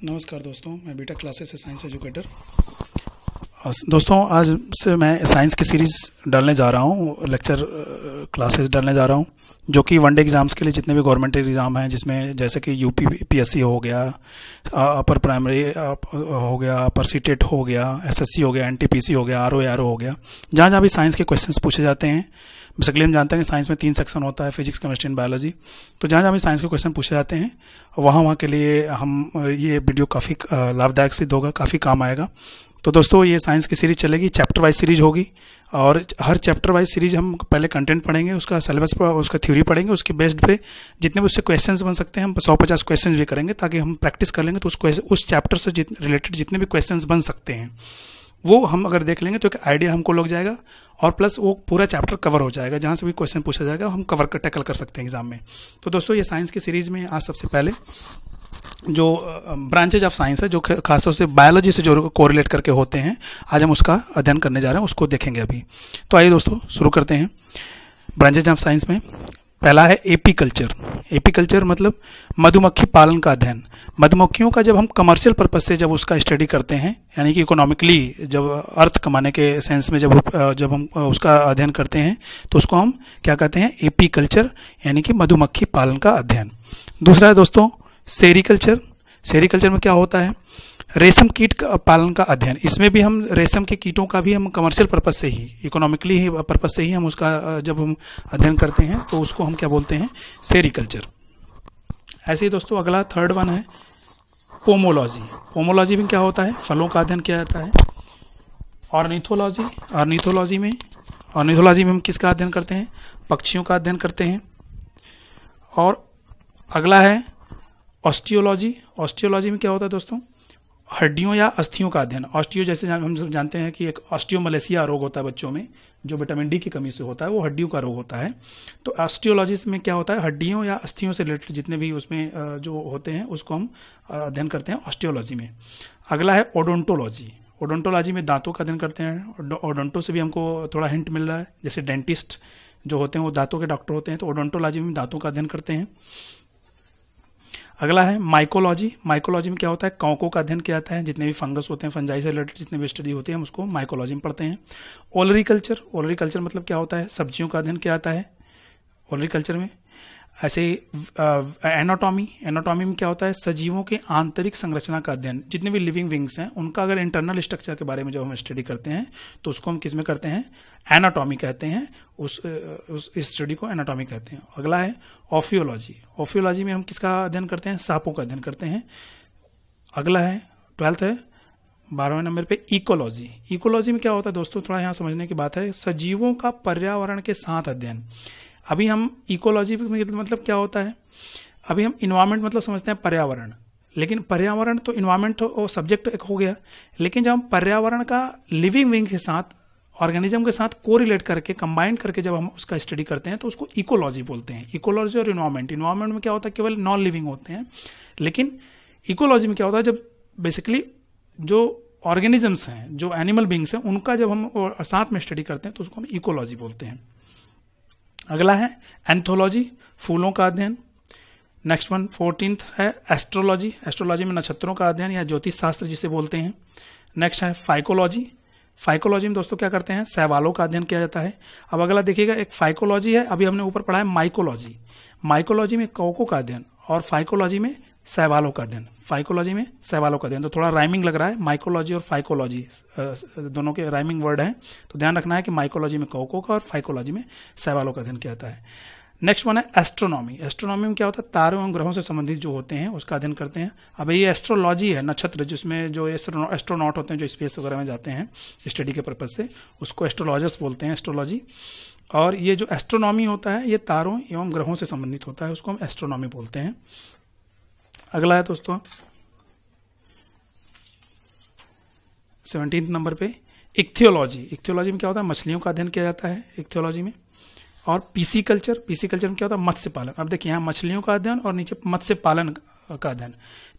नमस्कार दोस्तों, मैं बीटेक क्लासेस से साइंस एजुकेटर। दोस्तों, आज से मैं साइंस की सीरीज़ डालने जा रहा हूँ, लेक्चर क्लासेस डालने जा रहा हूँ, जो कि वनडे एग्ज़ाम्स के लिए जितने भी गवर्नमेंट एग्ज़ाम हैं, जिसमें जैसे कि यूपी पीएससी हो गया, अपर प्राइमरी हो गया, अपर सीटेट हो गया, एसएससी हो गया, एनटीपीसी हो गया, आरओ हो गया, जहाँ जहाँ भी साइंस के क्वेश्चंस पूछे जाते हैं। बेसिकली हम जानते हैं कि साइंस में 3 सेक्शन होता है, फिजिक्स, केमिस्ट्री एंड बायोलॉजी। तो जहाँ जहाँ भी साइंस के क्वेश्चन पूछे जाते हैं, वहाँ के लिए हम ये वीडियो काफ़ी लाभदायक सिद्ध होगा, काफ़ी काम आएगा। तो दोस्तों, ये साइंस की सीरीज चलेगी, चैप्टर वाइज सीरीज होगी, और हर चैप्टर वाइज सीरीज हम पहले कंटेंट पढ़ेंगे, उसका सिलेबस पर उसका थ्योरी पढ़ेंगे, उसके बेस्ड पे जितने भी उससे क्वेश्चंस बन सकते हैं हम 150 क्वेश्चंस भी करेंगे, ताकि हम प्रैक्टिस कर लेंगे। तो उस चैप्टर से रिलेटेड जितने भी क्वेश्चंस बन सकते हैं वो हम अगर देख लेंगे तो एक आइडिया हमको लग जाएगा, और प्लस वो पूरा चैप्टर कवर हो जाएगा। जहाँ से भी क्वेश्चन पूछा जाएगा हम टैकल कर सकते हैं एग्जाम में। तो दोस्तों, ये साइंस की सीरीज में आज सबसे पहले जो ब्रांचेज ऑफ साइंस है, जो खासतौर से बायोलॉजी से जो कोरिलेट करके होते हैं, आज हम उसका अध्ययन करने जा रहे हैं, उसको देखेंगे अभी। तो आइए दोस्तों, शुरू करते हैं। ब्रांचेज ऑफ साइंस में पहला है एपीकल्चर। एपीकल्चर मतलब मधुमक्खी पालन का अध्ययन। मधुमक्खियों का जब हम कमर्शियल पर्पज से जब उसका स्टडी करते हैं, यानी कि इकोनॉमिकली जब अर्थ कमाने के सेंस में जब हम उसका अध्ययन करते हैं, तो उसको हम क्या कहते हैं? एपीकल्चर, यानी कि मधुमक्खी पालन का अध्ययन। दूसरा है दोस्तों सेरीकल्चर। सेरीकल्चर में क्या होता है? रेशम कीट का पालन का अध्ययन। इसमें भी हम रेशम के कीटों का भी हम कमर्शियल पर्पज से ही, इकोनॉमिकली ही पर्पज से ही हम उसका जब हम अध्ययन करते हैं, तो उसको हम क्या बोलते हैं? सेरीकल्चर। ऐसे ही दोस्तों अगला थर्ड वन है पोमोलॉजी। पोमोलॉजी में क्या होता है? फलों का अध्ययन किया जाता है। ऑर्निथोलॉजी। ऑर्निथोलॉजी में हम किसका अध्ययन करते हैं? पक्षियों का अध्ययन करते हैं। और अगला है ऑस्टियोलॉजी। ऑस्टियोलॉजी में क्या होता है दोस्तों? हड्डियों या अस्थियों का अध्ययन। ऑस्टियो, जैसे हम जानते हैं कि एक ऑस्टियोमलेसिया रोग होता है बच्चों में, जो विटामिन डी की कमी से होता है, वो हड्डियों का रोग होता है। तो ऑस्टियोलॉजी में क्या होता है? हड्डियों या अस्थियों से रिलेटेड जितने भी उसमें जो होते हैं, उसको हम अध्ययन करते हैं ऑस्टियोलॉजी में। अगला है ओडोंटोलॉजी। ओडोंटोलॉजी में दांतों का अध्ययन करते हैं। ओडोंटो से भी हमको थोड़ा हिंट मिल रहा है, जैसे डेंटिस्ट जो होते हैं वो दांतों के डॉक्टर होते हैं, तो ओडोंटोलॉजी में दांतों का अध्ययन करते हैं। अगला है माइकोलॉजी। माइकोलॉजी में क्या होता है? कवकों का अध्ययन किया जाता है। जितने भी फंगस होते हैं, फंजाई से रिलेटेड जितने भी स्टडी होती है, हम उसको माइकोलॉजी में पढ़ते हैं। ओलरीकल्चर। ओलरीकल्चर मतलब क्या होता है? सब्जियों का अध्ययन किया जाता है ओलरीकल्चर में। ऐसे एनाटॉमी। एनाटॉमी में क्या होता है? सजीवों के आंतरिक संरचना का अध्ययन। जितने भी लिविंग विंग्स हैं, उनका अगर इंटरनल स्ट्रक्चर के बारे में जब हम स्टडी करते हैं, तो उसको हम किस में करते हैं? एनाटॉमी कहते हैं। उस स्टडी को एनाटॉमी कहते हैं। अगला है ऑफियोलॉजी। ऑफियोलॉजी में हम किसका अध्ययन करते हैं? सांपों का अध्ययन करते हैं। अगला है 12th है 12वें नंबर पे इकोलॉजी। इकोलॉजी में क्या होता है दोस्तों? थोड़ा यहाँ समझने की बात है। सजीवों का पर्यावरण के साथ अध्ययन। अभी हम इकोलॉजी मतलब क्या होता है? अभी हम इन्वायरमेंट मतलब समझते हैं पर्यावरण, लेकिन पर्यावरण तो इन्वायरमेंट और सब्जेक्ट एक हो गया, लेकिन जब हम पर्यावरण का लिविंग विंग के साथ, ऑर्गेनिज्म के साथ कोरिलेट करके, कंबाइन करके जब हम उसका स्टडी करते हैं, तो उसको इकोलॉजी बोलते हैं। इकोलॉजी और इन्वायरमेंट में क्या होता है? केवल नॉन लिविंग होते हैं। लेकिन इकोलॉजी में क्या होता है? जब बेसिकली जो ऑर्गेनिजम्स हैं, जो एनिमल बींग्स हैं, उनका जब हम साथ में स्टडी करते हैं, तो उसको हम इकोलॉजी बोलते हैं। अगला है एंथोलॉजी। फूलों का अध्ययन। नेक्स्ट वन 14th है एस्ट्रोलॉजी। एस्ट्रोलॉजी में नक्षत्रों का अध्ययन या ज्योतिष शास्त्र जिसे बोलते हैं। नेक्स्ट है फाइकोलॉजी। फाइकोलॉजी में दोस्तों क्या करते हैं? शैवालों का अध्ययन किया जाता है। अब अगला देखिएगा, एक फाइकोलॉजी है, अभी हमने ऊपर पढ़ा है माइकोलॉजी। माइकोलॉजी में कवकों का अध्ययन, और फाइकोलॉजी में शैवालों का अध्ययन। फाइकोलॉजी में शैवालों का अध्ययन। तो थोड़ा राइमिंग लग रहा है, माइकोलॉजी और फाइकोलॉजी दोनों के राइमिंग वर्ड हैं, तो ध्यान रखना है कि माइकोलॉजी में कवकों का और फाइकोलॉजी में शैवालों का अध्ययन किया जाता है। नेक्स्ट वन है एस्ट्रोनॉमी। एस्ट्रोनॉमी में क्या होता है? तारों एवं ग्रहों से संबंधित जो होते हैं, उसका अध्ययन करते हैं। अब ये एस्ट्रोलॉजी है, नक्षत्र, जिसमें जो एस्ट्रोनॉट होते हैं, जो स्पेस वगैरह में जाते हैं स्टडी के पर्पज से, उसको एस्ट्रोलॉजर्स बोलते हैं, एस्ट्रोलॉजी। और ये जो एस्ट्रोनॉमी होता है, ये तारों एवं ग्रहों से संबंधित होता है, उसको हम एस्ट्रोनॉमी बोलते हैं। अगला है दोस्तों 17th नंबर पे इक्थियोलॉजी। इक्थियोलॉजी में क्या होता है? मछलियों का अध्ययन किया जाता है इक्थियोलॉजी में। और पीसी कल्चर। पीसी कल्चर में क्या होता है? मत्स्य पालन। अब देखिए, यहाँ मछलियों का अध्ययन और नीचे मत्स्य पालन का अध्ययन।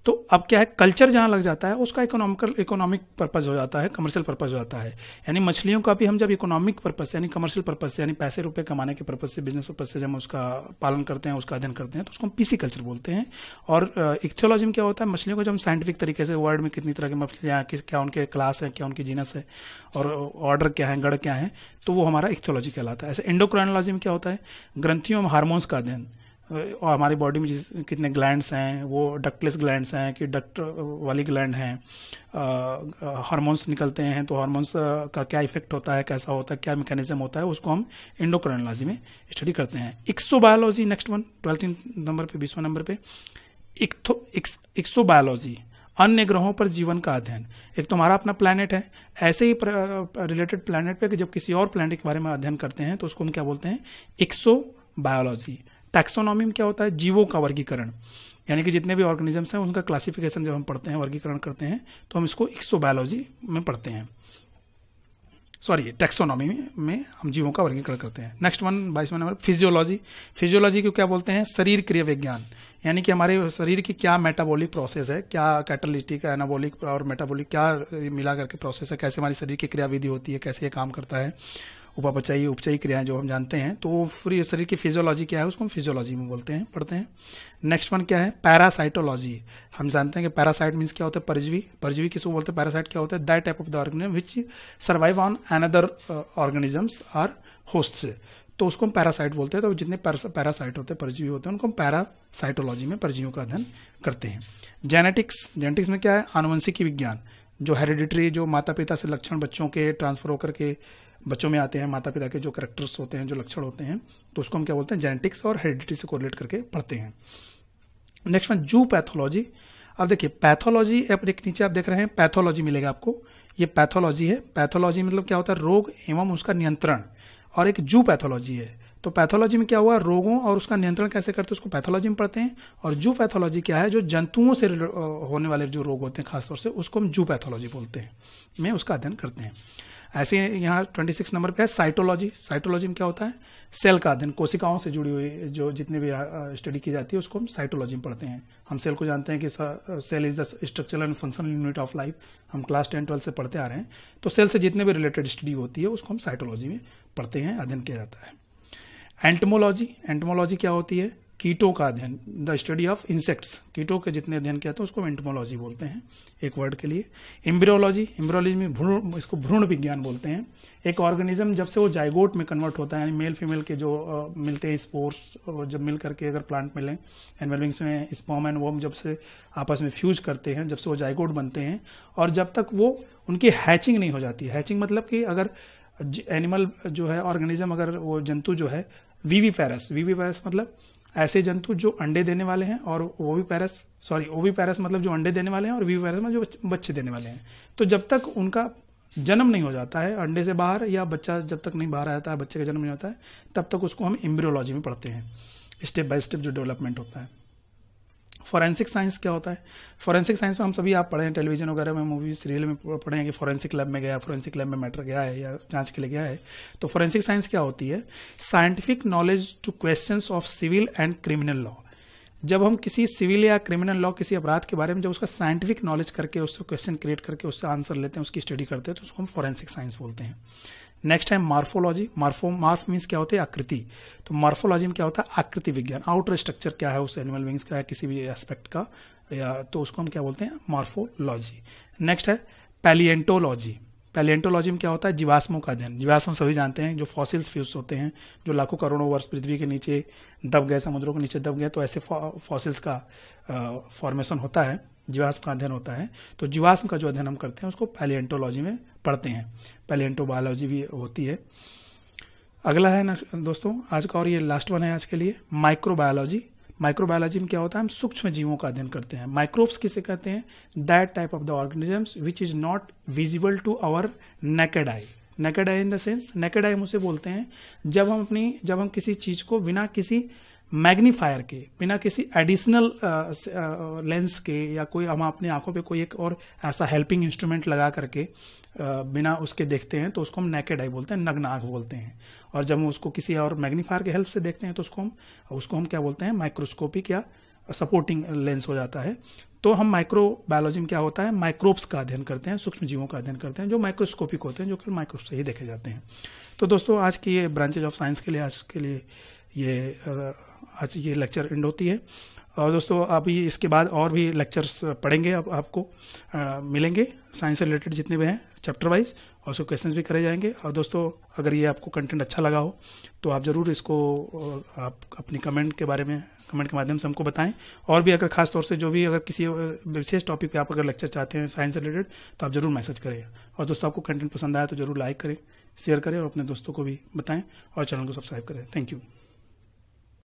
तो अब क्या है, कल्चर जहां लग जाता है उसका इकोनॉमिक पर्पज हो जाता है, कमर्शियल पर्पज हो जाता है। यानी मछलियों का भी हम जब इकोनॉमिक पर्पज यानी कमर्शियल पर्पज से, यानी पैसे रुपए कमाने के पर्पज से, बिजनेस पर्पज से जब हम उसका पालन करते हैं, उसका अध्ययन करते हैं, तो उसको हम पीसी कल्चर बोलते हैं। और इक्थियोलॉजी में क्या होता है, मछलियों को जब हम साइंटिफिक तरीके से वर्ल्ड में कितनी तरह की मछलियां, क्या उनके क्लास है, क्या उनकी जीनस है, और ऑर्डर क्या है, गढ़ क्या है, तो वो हमारा इक्थियोलॉजी कहलाता है। ऐसे एंडोक्राइनोलॉजी में क्या होता है, ग्रंथियों में हार्मोन्स का अध्ययन, और हमारी बॉडी में कितने ग्लैंड्स हैं, वो डक्टलेस ग्लैंड्स हैं कि डक्ट वाली ग्लैंड हैं, हार्मोन्स निकलते हैं, तो हार्मोन्स का क्या इफेक्ट होता है, कैसा होता है, क्या मैकेनिज्म होता है, उसको हम एंडोक्राइनोलॉजी में स्टडी करते हैं। इक्सोबायोलॉजी नेक्स्ट वन, 12 नंबर पे, 20वें नंबर पे। इक्सोबायोलॉजी, अन्य ग्रहों पर जीवन का अध्ययन। एक तो हमारा अपना प्लैनेट है, ऐसे ही रिलेटेड प्लैनेट पे जब किसी और प्लैनेट के बारे में अध्ययन करते हैं तो उसको हम क्या बोलते हैं, इक्सोबायोलॉजी। टैक्सोनॉमी में क्या होता है, जीवों का वर्गीकरण, यानी कि जितने भी ऑर्गेनिजम्स हैं उनका क्लासिफिकेशन जब हम पढ़ते हैं, वर्गीकरण करते हैं, तो हम इसको इक्सोबायोलॉजी में पढ़ते हैं, सॉरी टैक्सोनॉमी में हम जीवों का वर्गीकरण करते हैं। नेक्स्ट वन, 22वां नंबर, फिजियोलॉजी। फिजियोलॉजी को क्या बोलते हैं, शरीर क्रिया विज्ञान, यानी कि हमारे शरीर की क्या मेटाबॉलिक प्रोसेस है, क्या कैटालिटिक, एनाबॉलिक और मेटाबॉलिक क्या मिला करके प्रोसेस है, कैसे हमारी शरीर की क्रियाविधि होती है, कैसे ये काम करता है, उपापचयी उपचयी क्रियाएं जो हम जानते हैं, तो फिर शरीर की फिजियोलॉजी क्या है उसको हम फिजियोलॉजी में बोलते हैं, पढ़ते हैं। नेक्स्ट वन क्या है, पैरासाइटोलॉजी। हम जानते हैं कि पैरासाइट मीन्स क्या होता है, परजीवी। परजीवी किसको बोलते हैं, पैरासाइट क्या होता है, that type of the organism which survive on another organisms or hosts, तो उसको हम पैरासाइट बोलते हैं। तो जितने पैरासाइट होते हैं, परजीवी होते हैं, उनको हम पैरासाइटोलॉजी में परजीवियों का अध्ययन करते हैं। जेनेटिक्स, जेनेटिक्स में क्या है, आनुवंशिकी विज्ञान, जो हेरिडिटरी, जो माता पिता से लक्षण बच्चों के ट्रांसफर होकर के बच्चों में आते हैं, माता पिता के जो कैरेक्टर्स होते हैं, जो लक्षण होते हैं, तो उसको हम क्या बोलते हैं, जेनेटिक्स और हेरिडिटी से कोरिलेट करके पढ़ते हैं। नेक्स्ट वन, जू पैथोलॉजी। अब देखिए पैथोलॉजी, एक नीचे आप देख रहे हैं पैथोलॉजी मिलेगा आपको, ये पैथोलॉजी है। पैथोलॉजी मतलब क्या होता है, रोग एवं उसका नियंत्रण, और एक जू पैथोलॉजी है। तो पैथोलॉजी में क्या हुआ, रोगों और उसका नियंत्रण कैसे करते हैं उसको पैथोलॉजी में पढ़ते हैं। और जू पैथोलॉजी क्या है, जो जंतुओं से होने वाले जो रोग होते हैं खासतौर से, उसको हम जू पैथोलॉजी बोलते हैं, में उसका अध्ययन करते हैं। ऐसे यहाँ 26 नंबर पे है साइटोलॉजी। साइटोलॉजी में क्या होता है, सेल का अध्ययन, कोशिकाओं से जुड़ी हुई जो जितने भी स्टडी की जाती है उसको हम साइटोलॉजी में पढ़ते हैं। हम सेल को जानते हैं कि cell is the structural and functional unit of life, हम क्लास 10-12 से पढ़ते आ रहे हैं। तो सेल से जितने भी रिलेटेड स्टडी होती है उसको हम साइटोलॉजी में पढ़ते हैं, अध्ययन किया जाता है। एंटमोलॉजी, एंटमोलॉजी क्या होती है, कीटों का अध्ययन, द स्टडी ऑफ इंसेक्ट्स, कीटों के जितने अध्ययन किया था उसको एंटमोलॉजी बोलते हैं, एक वर्ड के लिए। एम्ब्रियोलॉजी, एम्ब्रियोलॉजी में भ्रूण, इसको भ्रूण विज्ञान बोलते हैं। एक ऑर्गेनिज्म जब से वो जाइगोट में कन्वर्ट होता है, यानी मेल फीमेल के जो मिलते हैं स्पोर्स, जब मिल करके अगर प्लांट मिले, एनवेलविंग्स में स्पर्म एंड वोम जब से आपस में फ्यूज करते हैं, जब से वो जाइगोट बनते हैं, और जब तक वो उनकी हैचिंग नहीं हो जाती। हैचिंग मतलब कि अगर एनिमल जो है, ऑर्गेनिज्म, अगर वो जंतु जो है, वीवीपैरस, वीवीपैरस मतलब ऐसे जंतु जो अंडे देने वाले हैं, और ओविपैरस, सॉरी ओविपैरस मतलब जो अंडे देने वाले हैं, और वीवीपैरस मतलब जो बच्चे देने वाले हैं। तो जब तक उनका जन्म नहीं हो जाता है अंडे से बाहर, या बच्चा जब तक नहीं बाहर आता है, बच्चे का जन्म नहीं होता है, तब तक उसको हम एम्ब्रियोलॉजी में पढ़ते हैं, स्टेप बाय स्टेप जो डेवलपमेंट होता है। फॉरेंसिक साइंस क्या होता है, फॉरेंसिक साइंस में हम सभी आप पढ़े हैं, टेलीविजन वगैरह में, मूवी सीरियल में पढ़े हैं कि फॉरेंसिक लैब में गया, फॉरेंसिक लैब में मैटर गया है या जांच के लिए गया है। तो फॉरेंसिक साइंस क्या होती है, scientific knowledge to questions of civil and criminal law. जब हम किसी सिविल या क्रिमिनल लॉ, किसी अपराध के बारे में जब उसका साइंटिफिक नॉलेज करके, उससे क्वेश्चन क्रिएट करके उससे आंसर लेते हैं, उसकी स्टडी करते हैं, तो उसको हम फॉरेंसिक साइंस बोलते हैं। नेक्स्ट है मार्फोलॉजी। मार्फ मीन्स क्या होती है, आकृति। तो मार्फोलॉजी में क्या होता है, आकृति विज्ञान, आउटर स्ट्रक्चर क्या है उस एनिमल विंग्स का, किसी भी एस्पेक्ट का, या तो उसको हम क्या बोलते हैं, मार्फोलॉजी। नेक्स्ट है पैलिएंटोलॉजी। पैलिएंटोलॉजी में क्या होता है, जीवाश्मों का अध्ययन। जीवाश्म सभी जानते हैं, जो फॉसिल्स फ्यूज होते हैं, जो लाखों करोड़ों वर्ष पृथ्वी के नीचे दब गए, समुद्रों के नीचे दब गए, तो ऐसे फॉसिल्स का फॉर्मेशन होता है, जीवाश्म का अध्ययन होता है। तो जीवाश्म का जो अध्ययन हम करते हैं उसको पैलिएंटोलॉजी में पढ़ते हैं। पैलिएंटोबायोलॉजी भी होती है। अगला है ना दोस्तों आज का, और ये लास्ट वन है आज के लिए, माइक्रोबायोलॉजी। माइक्रोबायोलॉजी में क्या होता है, हम सूक्ष्म जीवों का अध्ययन करते हैं। माइक्रोब्स किसे कहते हैं, that type of the organisms which is not visible to our naked eye. Naked eye in the sense, naked eye हम उसे बोलते हैं जब हम किसी चीज को बिना किसी मैग्नीफायर के, बिना किसी एडिशनल लेंस के, या कोई हम अपनी आंखों पे कोई एक और ऐसा हेल्पिंग इंस्ट्रूमेंट लगा करके बिना उसके देखते हैं, तो उसको हम नेकेड आई बोलते हैं, नग्न आंख बोलते हैं। और जब हम उसको किसी और मैग्नीफायर के हेल्प से देखते हैं तो उसको हम क्या बोलते हैं, माइक्रोस्कोपिक या सपोर्टिंग लेंस हो जाता है। तो हम माइक्रोबायोलॉजी में क्या होता है, माइक्रोब्स का अध्ययन करते हैं, सूक्ष्म जीवों का अध्ययन करते हैं जो माइक्रोस्कोपिक होते हैं, जो कि माइक्रोस्कोप से ही देखे जाते हैं। तो दोस्तों आज की ये ब्रांचेज ऑफ साइंस के लिए आज ये लेक्चर एंड होती है। और दोस्तों अभी इसके बाद और भी लेक्चर्स पढ़ेंगे, अब आपको मिलेंगे साइंस से रिलेटेड जितने भी हैं चैप्टर वाइज, और उसको क्वेश्चंस भी करे जाएंगे। और दोस्तों अगर ये आपको कंटेंट अच्छा लगा हो तो आप ज़रूर इसको आप अपनी कमेंट के माध्यम से हमको बताएं। और भी अगर खास तौर से जो भी अगर किसी विशेष टॉपिक पे आप अगर लेक्चर चाहते हैं साइंस से रिलेटेड तो आप ज़रूर मैसेज करें। और दोस्तों आपको कंटेंट पसंद आया तो ज़रूर लाइक करें, शेयर करें और अपने दोस्तों को भी बताएं और चैनल को सब्सक्राइब करें। Thank you.